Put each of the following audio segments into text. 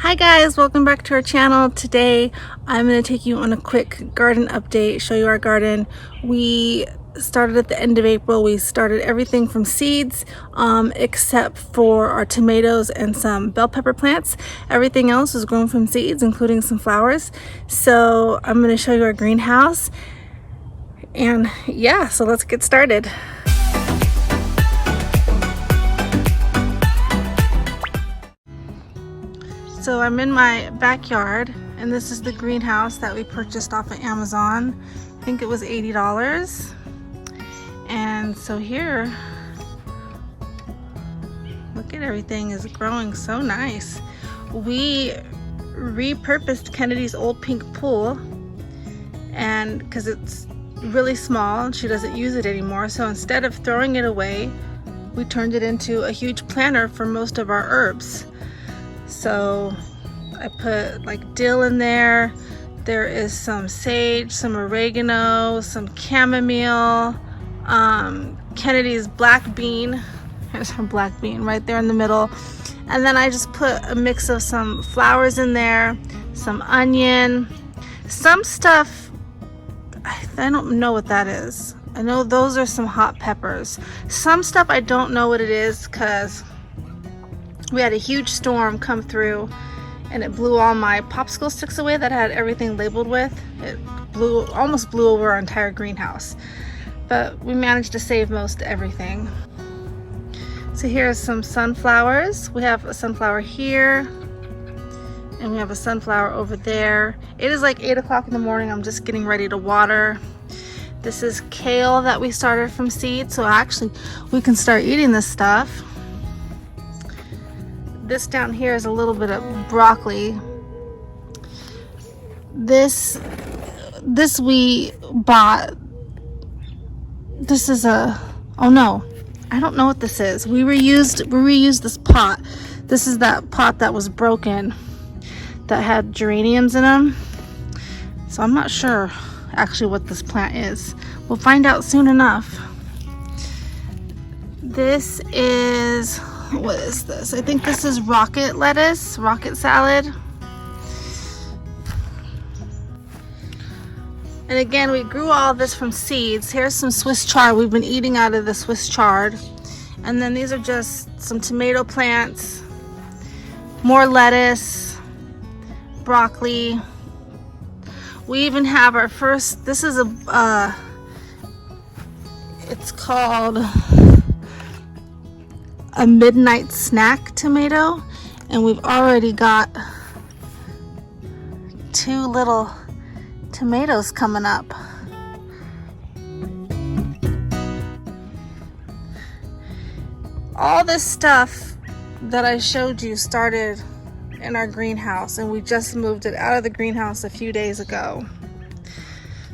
Hi guys, welcome back to our channel. Today I'm going to take you on a quick garden update, show you our garden. We started at the end of April. We started everything from seeds except for our tomatoes and some bell pepper plants. Everything else was grown from seeds, including some flowers. So I'm going to show you our greenhouse, and yeah, so let's get started. So I'm in my backyard, and this is the greenhouse that we purchased off of Amazon. I think it was $80. And so here, look at everything is growing so nice. We repurposed Kennedy's old pink pool, and because it's really small, she doesn't use it anymore. So instead of throwing it away, we turned it into a huge planter for most of our herbs. So I put like dill in there. There is some sage, some oregano, some chamomile, Kennedy's black bean. Here's her black bean right there in the middle. And then I just put a mix of some flowers in there, some onion, some stuff. I don't know what that is. I know those are some hot peppers. Some stuff I don't know what it is because we had a huge storm come through and it blew all my popsicle sticks away that I had everything labeled with. It almost blew over our entire greenhouse, but we managed to save most everything. So here's some sunflowers. We have a sunflower here and we have a sunflower over there. It is like 8 o'clock in the morning. I'm just getting ready to water. This is kale that we started from seed, so actually we can start eating this stuff. This down here is a little bit of broccoli. This we bought. This is a, oh no, I don't know what this is. We reused this pot. This is that pot that was broken that had geraniums in them. So I'm not sure actually what this plant is. We'll find out soon enough. This is, what is this? I think this is rocket lettuce, rocket salad. And again, we grew all this from seeds. Here's some Swiss chard. We've been eating out of the Swiss chard. And then these are just some tomato plants, more lettuce, broccoli. We even have our first, this is a, it's called a midnight snack tomato, and we've already got 2 little tomatoes coming up. All this stuff that I showed you started in our greenhouse, and we just moved it out of the greenhouse a few days ago.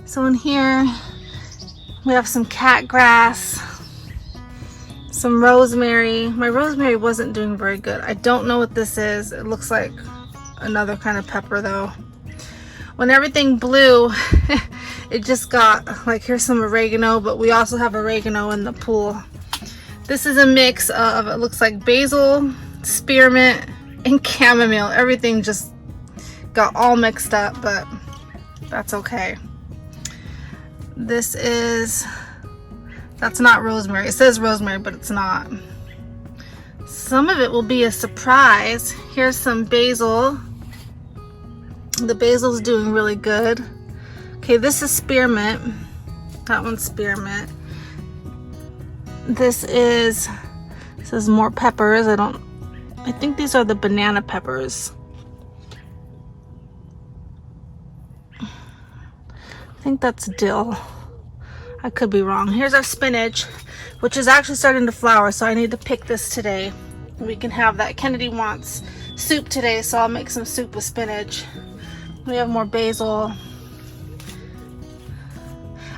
So in here we have some cat grass, some rosemary. My rosemary wasn't doing very good. I don't know what this is. It looks like another kind of pepper though. When everything blew, it just got like, here's some oregano, but we also have oregano in the pool. This is a mix of, it looks like basil, spearmint, and chamomile. Everything just got all mixed up, but that's okay. This is, that's not rosemary. It says rosemary, but it's not. Some of it will be a surprise. Here's some basil. The basil's doing really good. Okay, this is spearmint. That one's spearmint. This is more peppers. I think these are the banana peppers. I think that's dill. I could be wrong. Here's our spinach, which is actually starting to flower, so I need to pick this today. We can have that. Kennedy wants soup today, so I'll make some soup with spinach. We have more basil.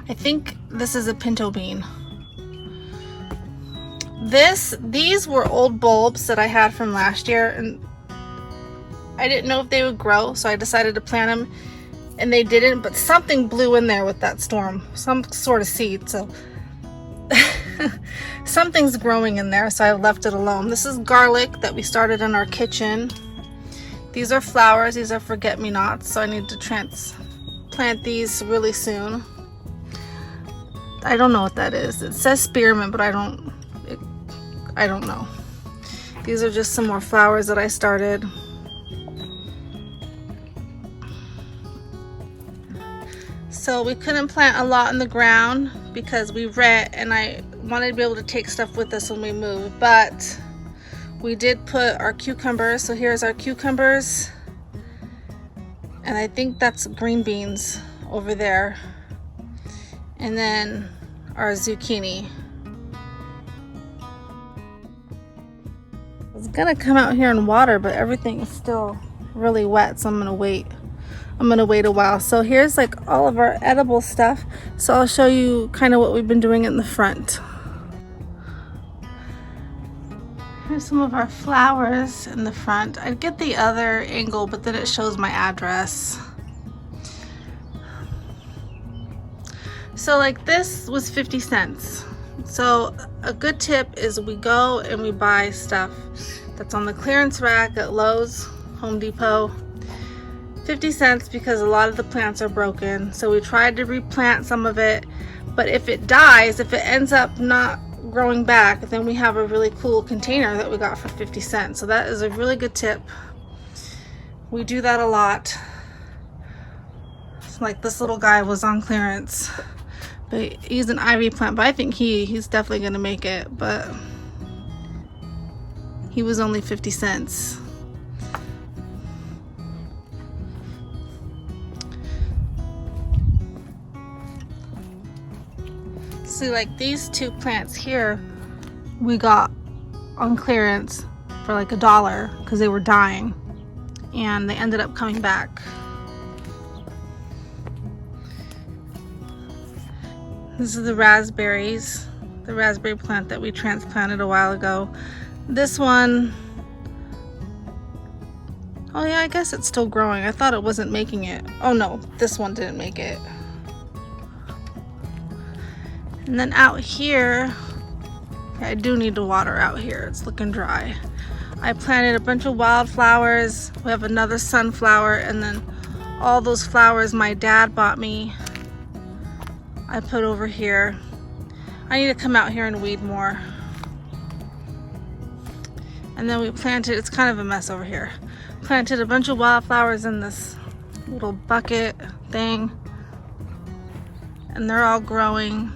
I think this is a pinto bean. These were old bulbs that I had from last year, and I didn't know if they would grow, so I decided to plant them, and they didn't, but something blew in there with that storm, some sort of seed, so something's growing in there, so I left it alone. This is garlic that we started in our kitchen. These are flowers. These are forget-me-nots, so I need to transplant these really soon. I don't know what that is. It says spearmint, but I don't know. These are just some more flowers that I started. So we couldn't plant a lot in the ground because we rent, and I wanted to be able to take stuff with us when we move, but we did put our cucumbers. So here's our cucumbers, and I think that's green beans over there, and then our zucchini. I was gonna come out here and water, but everything is still really wet, so I'm gonna wait a while. So here's like all of our edible stuff, so I'll show you kind of what we've been doing in the front. Here's some of our flowers in the front. I'd get the other angle, but then it shows my address. So like this was 50 cents. So a good tip is we go and we buy stuff that's on the clearance rack at Lowe's, Home Depot. 50 cents because a lot of the plants are broken. So we tried to replant some of it, but if it dies, if it ends up not growing back, then we have a really cool container that we got for 50 cents. So that is a really good tip. We do that a lot. It's like this little guy was on clearance, but he's an ivy plant, but I think he's definitely gonna make it, but he was only 50 cents. See, like these two plants here we got on clearance for like $1 because they were dying, and they ended up coming back. This is the raspberries, the raspberry plant that we transplanted a while ago. This one, oh yeah, I guess it's still growing. I thought it wasn't making it. Oh no, this one didn't make it. And then out here, I do need to water out here. It's looking dry. I planted a bunch of wildflowers. We have another sunflower, and then all those flowers my dad bought me, I put over here. I need to come out here and weed more. And then we planted, it's kind of a mess over here. Planted a bunch of wildflowers in this little bucket thing, and they're all growing.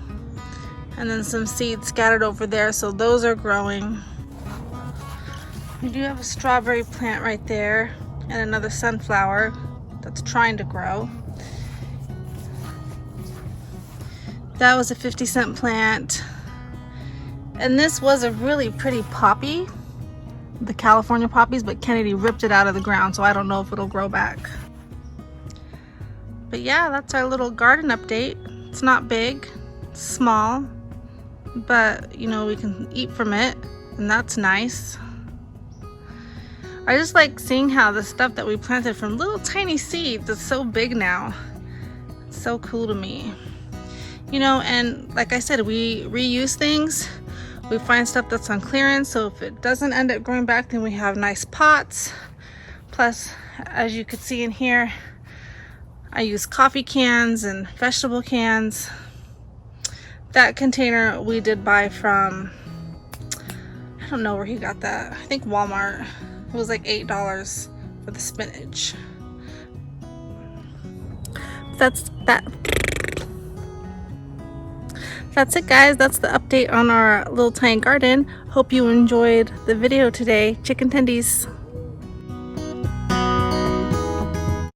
And then some seeds scattered over there, so those are growing. We do have a strawberry plant right there, and another sunflower that's trying to grow. That was a 50-cent plant. And this was a really pretty poppy, the California poppies, but Kennedy ripped it out of the ground, so I don't know if it'll grow back. But yeah, that's our little garden update. It's not big, it's small, but you know, we can eat from it, and that's nice. I just like seeing how the stuff that we planted from little tiny seeds is so big now. It's so cool to me. You know, and like I said, we reuse things. We find stuff that's on clearance, so if it doesn't end up growing back, then we have nice pots. Plus, as you could see in here, I use coffee cans and vegetable cans. That container we did buy from, I don't know where he got that. I think Walmart. It was like $8 for the spinach. That's it, guys. That's the update on our little tiny garden. Hope you enjoyed the video today. Chicken tendies.